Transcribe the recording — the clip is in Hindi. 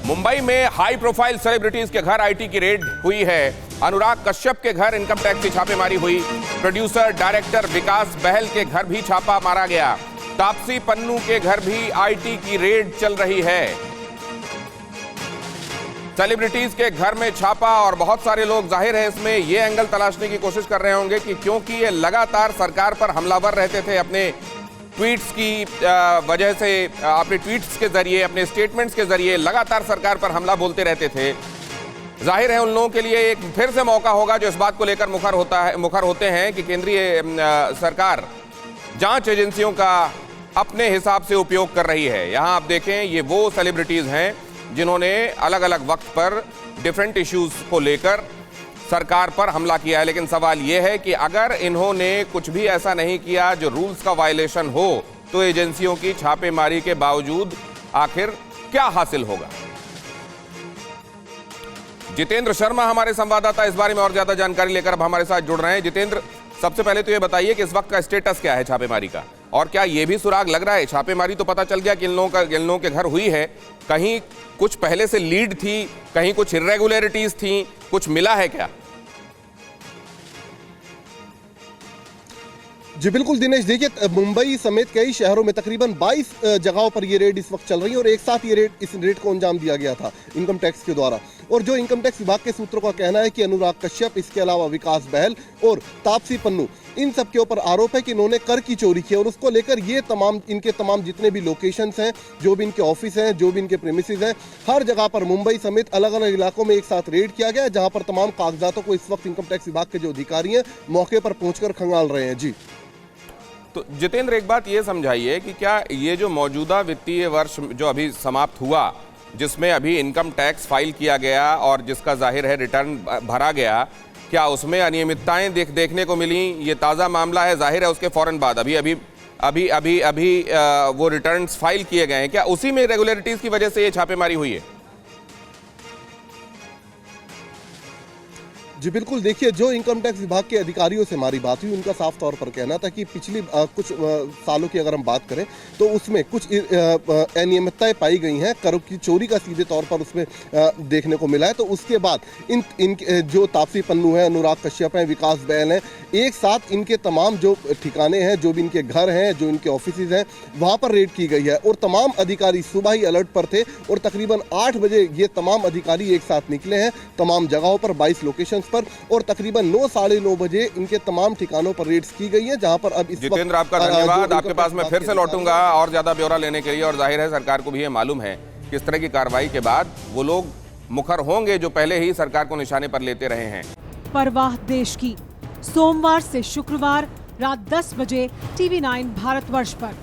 मुंबई में हाई प्रोफाइल सेलिब्रिटीज के घर आईटी की रेड हुई है। अनुराग कश्यप के घर इनकम टैक्स की छापेमारी हुई। प्रोड्यूसर डायरेक्टर विकास बहल के घर भी छापा मारा गया। तापसी पन्नू के घर भी आईटी की रेड चल रही है। सेलिब्रिटीज के घर में छापा और बहुत सारे लोग जाहिर है इसमें यह एंगल तलाशने की कोशिश कर रहे होंगे कि क्योंकि ये लगातार सरकार पर हमलावर रहते थे अपने ट्वीट्स की वजह से, अपने ट्वीट्स के जरिए, अपने स्टेटमेंट्स के जरिए लगातार सरकार पर हमला बोलते रहते थे। जाहिर है उन लोगों के लिए एक फिर से मौका होगा जो इस बात को लेकर मुखर होते हैं कि केंद्रीय सरकार जांच एजेंसियों का अपने हिसाब से उपयोग कर रही है। यहां आप देखें, ये वो सेलिब्रिटीज हैं जिन्होंने अलग अलग वक्त पर डिफरेंट इश्यूज को लेकर सरकार पर हमला किया है। लेकिन सवाल यह है कि अगर इन्होंने कुछ भी ऐसा नहीं किया जो रूल्स का वायलेशन हो, तो एजेंसियों की छापेमारी के बावजूद आखिर क्या हासिल होगा। जितेंद्र शर्मा हमारे संवाददाता इस बारे में और ज्यादा जानकारी लेकर अब हमारे साथ जुड़ रहे हैं। जितेंद्र, सबसे पहले तो ये बताइए कि इस वक्त का स्टेटस क्या है छापेमारी का, और क्या ये भी सुराग लग रहा है? छापेमारी तो पता चल गया कि इन लोगों के घर हुई है, कहीं कुछ पहले से लीड थी, कहीं कुछ इर्रेगुलरिटीज थी, कुछ मिला है क्या? जी बिल्कुल दिनेश, देखिए मुंबई समेत कई शहरों में तकरीबन 22 जगहों पर ये रेड इस वक्त चल रही है और एक साथ ये इस रेड को अंजाम दिया गया था इनकम टैक्स के द्वारा। और जो इनकम टैक्स विभाग के सूत्रों का कहना है कि अनुराग कश्यप, इसके अलावा विकास बहल और तापसी पन्नू, इन सब के ऊपर आरोप है कि इन्होंने कर की चोरी की और उसको लेकर ये इनके तमाम जितने भी लोकेशंस हैं, जो भी इनके ऑफिस हैं, जो भी इनके प्रेमिसेस हैं, हर जगह पर मुंबई समेत अलग अलग इलाकों में एक साथ रेड किया गया है, जहां पर तमाम कागजातों को इस वक्त इनकम टैक्स विभाग के जो अधिकारी हैं मौके पर पहुंचकर खंगाल रहे हैं। जी तो जितेंद्र, एक बात ये समझाइए कि क्या ये जो मौजूदा वित्तीय वर्ष जो अभी समाप्त हुआ, जिसमें अभी इनकम टैक्स फाइल किया गया और जिसका जाहिर है रिटर्न भरा गया, क्या उसमें अनियमितताएं देखने को मिली? ये ताज़ा मामला है, जाहिर है उसके फौरन बाद अभी वो रिटर्न्स फाइल किए गए हैं, क्या उसी में इरेगुलरिटीज की वजह से ये छापेमारी हुई है? जी बिल्कुल, देखिए जो इनकम टैक्स विभाग के अधिकारियों से हमारी बात हुई, उनका साफ तौर पर कहना था कि पिछली कुछ सालों की अगर हम बात करें तो उसमें कुछ अनियमितताएं पाई गई हैं, करों की चोरी का सीधे तौर पर उसमें देखने को मिला है। तो उसके बाद इन जो तापसी पन्नू हैं, अनुराग कश्यप हैं, विकास बहल हैं, एक साथ इनके तमाम जो ठिकाने हैं, जो भी इनके घर हैं, जो इनके ऑफिस हैं, वहाँ पर रेड की गई है और तमाम अधिकारी सुबह ही अलर्ट पर थे और तकरीबन 8 बजे ये तमाम अधिकारी एक साथ निकले हैं तमाम जगहों पर, 22 लोकेशन पर, और तकरीबन 9 साढ़े 9 बजे इनके तमाम ठिकानों पर रेड्स की गई है, जहां पर अब इस जितेंद्र, आपका धन्यवाद। आपके पास मैं फिर से लौटूंगा और ज्यादा ब्यौरा लेने के लिए, और जाहिर है सरकार को भी ये मालूम है कि इस तरह की कार्रवाई के बाद वो लोग मुखर होंगे जो पहले ही सरकार को निशाने पर लेते रहे हैं। परवाह देश की, सोमवार से शुक्रवार रात 10 बजे TV9 भारतवर्ष पर।